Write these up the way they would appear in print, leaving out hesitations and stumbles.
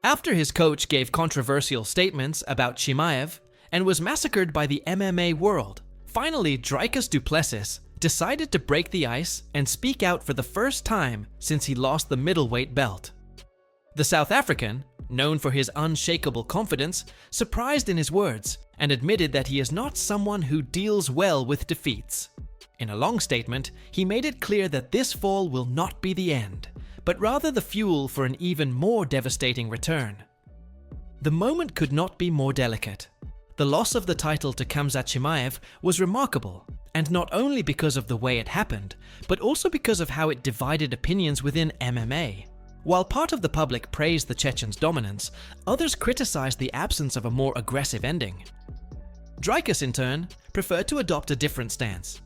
After his coach gave controversial statements about Chimaev and was massacred by the MMA world, finally Dricus du Plessis decided to break the ice and speak out for the first time since he lost the middleweight belt. The South African, known for his unshakable confidence, surprised in his words and admitted that he is not someone who deals well with defeats. In a long statement, he made it clear that this fall will not be the end, but rather the fuel for an even more devastating return. The moment could not be more delicate. The loss of the title to Khamzat Chimaev was remarkable, and not only because of the way it happened, but also because of how it divided opinions within MMA. While part of the public praised the Chechen's dominance, others criticized the absence of a more aggressive ending. Dricus, in turn, preferred to adopt a different stance.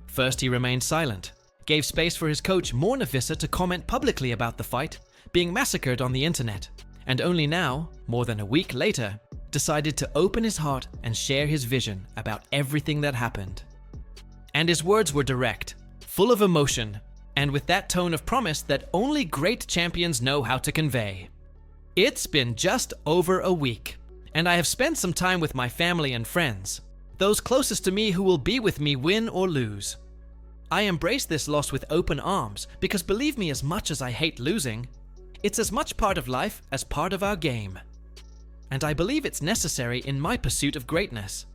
First, he remained silent, gave space for his coach Mornavissa to comment publicly about the fight being massacred on the internet, and only now, more than a week later, decided to open his heart and share his vision about everything that happened. And his words were direct, full of emotion, and with that tone of promise that only great champions know how to convey. It's been just over a week, and I have spent some time with my family and friends, those closest to me who will be with me win or lose. I embrace this loss with open arms because, believe me, as much as I hate losing, it's as much part of life as part of our game. And I believe it's necessary in my pursuit of greatness.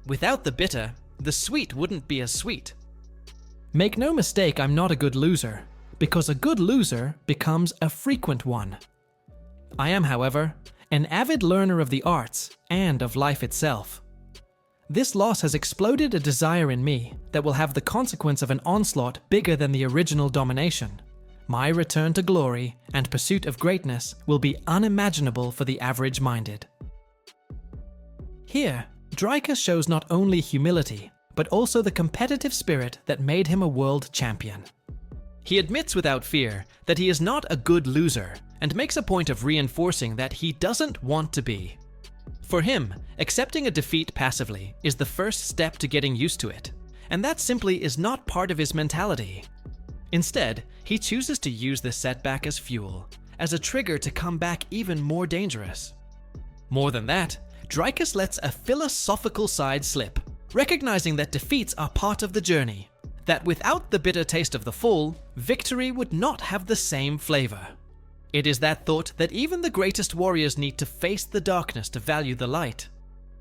Without the bitter, the sweet wouldn't be as sweet. Make no mistake, I'm not a good loser, because a good loser becomes a frequent one. I am, however, an avid learner of the arts and of life itself. This loss has exploded a desire in me that will have the consequence of an onslaught bigger than the original domination. My return to glory and pursuit of greatness will be unimaginable for the average-minded. Here, Dricus shows not only humility, but also the competitive spirit that made him a world champion. He admits without fear that he is not a good loser and makes a point of reinforcing that he doesn't want to be. For him, accepting a defeat passively is the first step to getting used to it, and that simply is not part of his mentality. Instead, he chooses to use this setback as fuel, as a trigger to come back even more dangerous. More than that, Dricus lets a philosophical side slip, recognizing that defeats are part of the journey, that without the bitter taste of the fall, victory would not have the same flavor. It is that thought that even the greatest warriors need to face the darkness to value the light.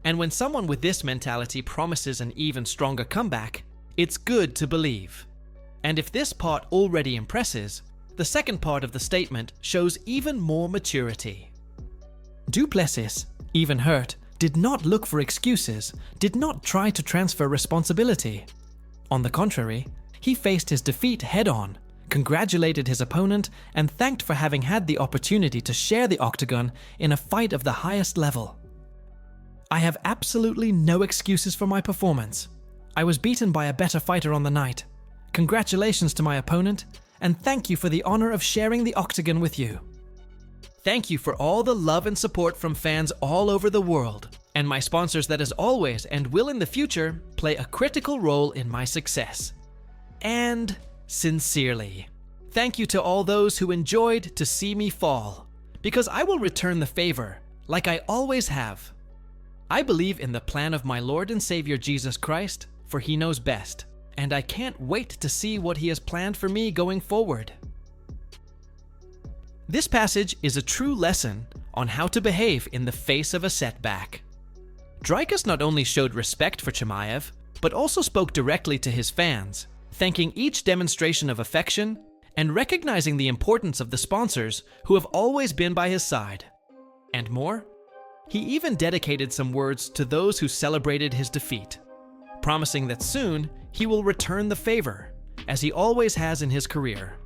And when someone with this mentality promises an even stronger comeback, it's good to believe. And if this part already impresses, the second part of the statement shows even more maturity. Du Plessis, even hurt, did not look for excuses, did not try to transfer responsibility. On the contrary, he faced his defeat head-on, congratulated his opponent, and thanked for having had the opportunity to share the octagon in a fight of the highest level. I have absolutely no excuses for my performance. I was beaten by a better fighter on the night. Congratulations to my opponent, and thank you for the honor of sharing the octagon with you. Thank you for all the love and support from fans all over the world, and my sponsors that as always and will in the future play a critical role in my success. And sincerely, thank you to all those who enjoyed to see me fall, because I will return the favor, like I always have. I believe in the plan of my Lord and Savior Jesus Christ, for He knows best, and I can't wait to see what He has planned for me going forward. This passage is a true lesson on how to behave in the face of a setback. Dricus not only showed respect for Chimaev, but also spoke directly to his fans, thanking each demonstration of affection and recognizing the importance of the sponsors who have always been by his side. And more, he even dedicated some words to those who celebrated his defeat, promising that soon he will return the favor, as he always has in his career.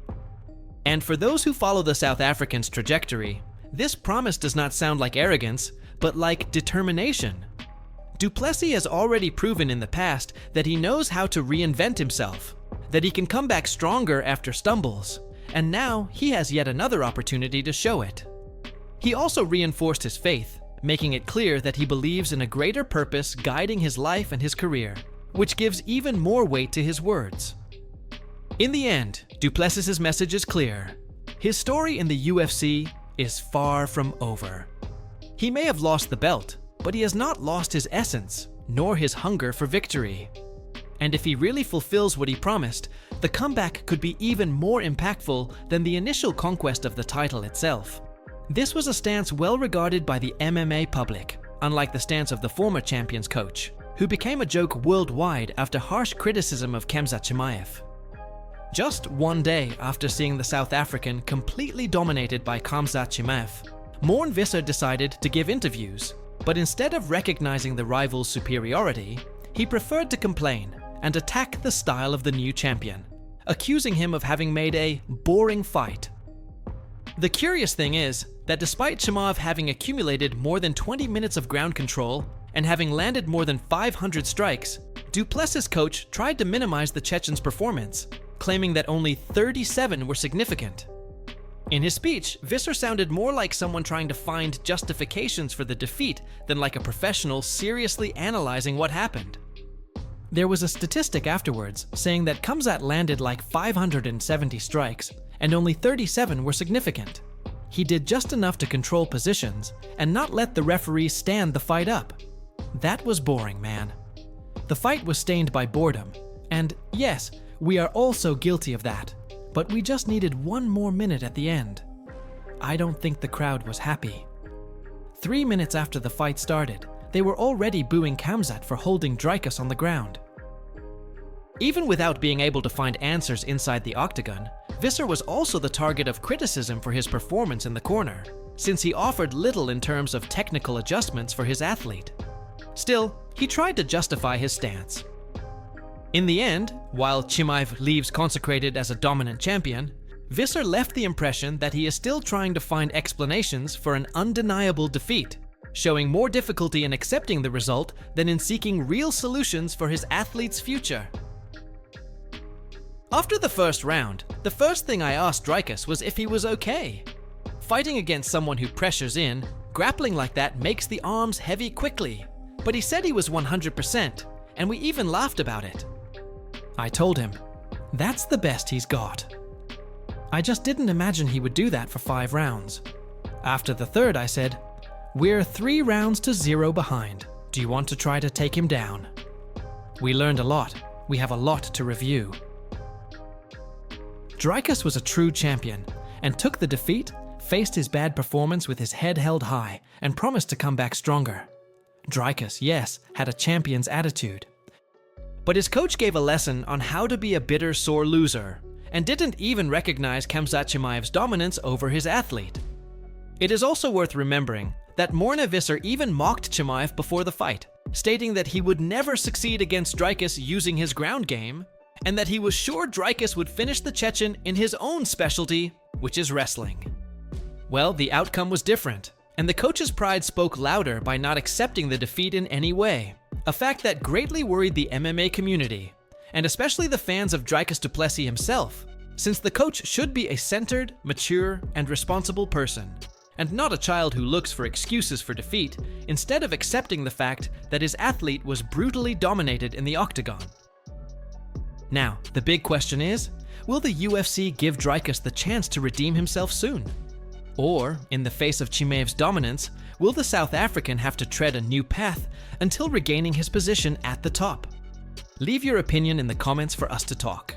And for those who follow the South African's trajectory, this promise does not sound like arrogance, but like determination. Du Plessis has already proven in the past that he knows how to reinvent himself, that he can come back stronger after stumbles, and now he has yet another opportunity to show it. He also reinforced his faith, making it clear that he believes in a greater purpose guiding his life and his career, which gives even more weight to his words. In the end, Du Plessis' message is clear. His story in the UFC is far from over. He may have lost the belt, but he has not lost his essence, nor his hunger for victory. And if he really fulfills what he promised, the comeback could be even more impactful than the initial conquest of the title itself. This was a stance well regarded by the MMA public, unlike the stance of the former champion's coach, who became a joke worldwide after harsh criticism of Khamzat Chimaev. Just one day after seeing the South African completely dominated by Khamzat Chimaev, Morn Visser decided to give interviews, but instead of recognizing the rival's superiority, he preferred to complain and attack the style of the new champion, accusing him of having made a boring fight. The curious thing is that despite Chimaev having accumulated more than 20 minutes of ground control and having landed more than 500 strikes, du Plessis' coach tried to minimize the Chechen's performance, claiming that only 37 were significant. In his speech, Visser sounded more like someone trying to find justifications for the defeat than like a professional seriously analyzing what happened. There was a statistic afterwards saying that Khamzat landed like 570 strikes and only 37 were significant. He did just enough to control positions and not let the referee stand the fight up. That was boring, man. The fight was stained by boredom, and yes, we are also guilty of that, but we just needed one more minute at the end. I don't think the crowd was happy. 3 minutes after the fight started, they were already booing Khamzat for holding Dricus on the ground. Even without being able to find answers inside the octagon, Visser was also the target of criticism for his performance in the corner, since he offered little in terms of technical adjustments for his athlete. Still, he tried to justify his stance. In the end, while Chimaev leaves consecrated as a dominant champion, Visser left the impression that he is still trying to find explanations for an undeniable defeat, showing more difficulty in accepting the result than in seeking real solutions for his athlete's future. After the first round, the first thing I asked Dricus was if he was okay. Fighting against someone who pressures in, grappling like that makes the arms heavy quickly, but he said he was 100%, and we even laughed about it. I told him, that's the best he's got. I just didn't imagine he would do that for 5 rounds. After the third, I said, we're 3 rounds to 0 behind. Do you want to try to take him down? We learned a lot. We have a lot to review. Dricus was a true champion and took the defeat, faced his bad performance with his head held high, and promised to come back stronger. Dricus, yes, had a champion's attitude. But his coach gave a lesson on how to be a bitter, sore loser, and didn't even recognize Khamzat Chimaev's dominance over his athlete. It is also worth remembering that Morn Visser even mocked Chimaev before the fight, stating that he would never succeed against Dricus using his ground game, and that he was sure Dricus would finish the Chechen in his own specialty, which is wrestling. Well, the outcome was different, and the coach's pride spoke louder by not accepting the defeat in any way, a fact that greatly worried the MMA community, and especially the fans of Dricus du Plessis himself, since the coach should be a centered, mature, and responsible person, and not a child who looks for excuses for defeat, instead of accepting the fact that his athlete was brutally dominated in the octagon. Now, the big question is, will the UFC give Dricus the chance to redeem himself soon? Or, in the face of Chimaev's dominance, will the South African have to tread a new path until regaining his position at the top? Leave your opinion in the comments for us to talk.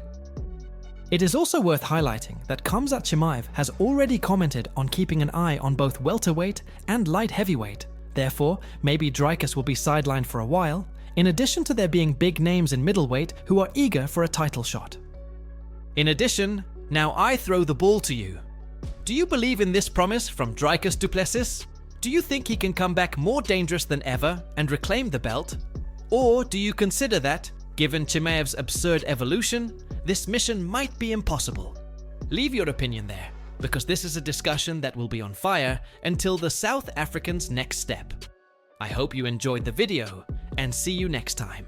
It is also worth highlighting that Khamzat Chimaev has already commented on keeping an eye on both welterweight and light heavyweight. Therefore, maybe Dricus will be sidelined for a while, in addition to there being big names in middleweight who are eager for a title shot. In addition, now I throw the ball to you. Do you believe in this promise from Dricus du Plessis? Do you think he can come back more dangerous than ever and reclaim the belt? Or do you consider that, given Chimaev's absurd evolution, this mission might be impossible? Leave your opinion there, because this is a discussion that will be on fire until the South African's next step. I hope you enjoyed the video, and see you next time.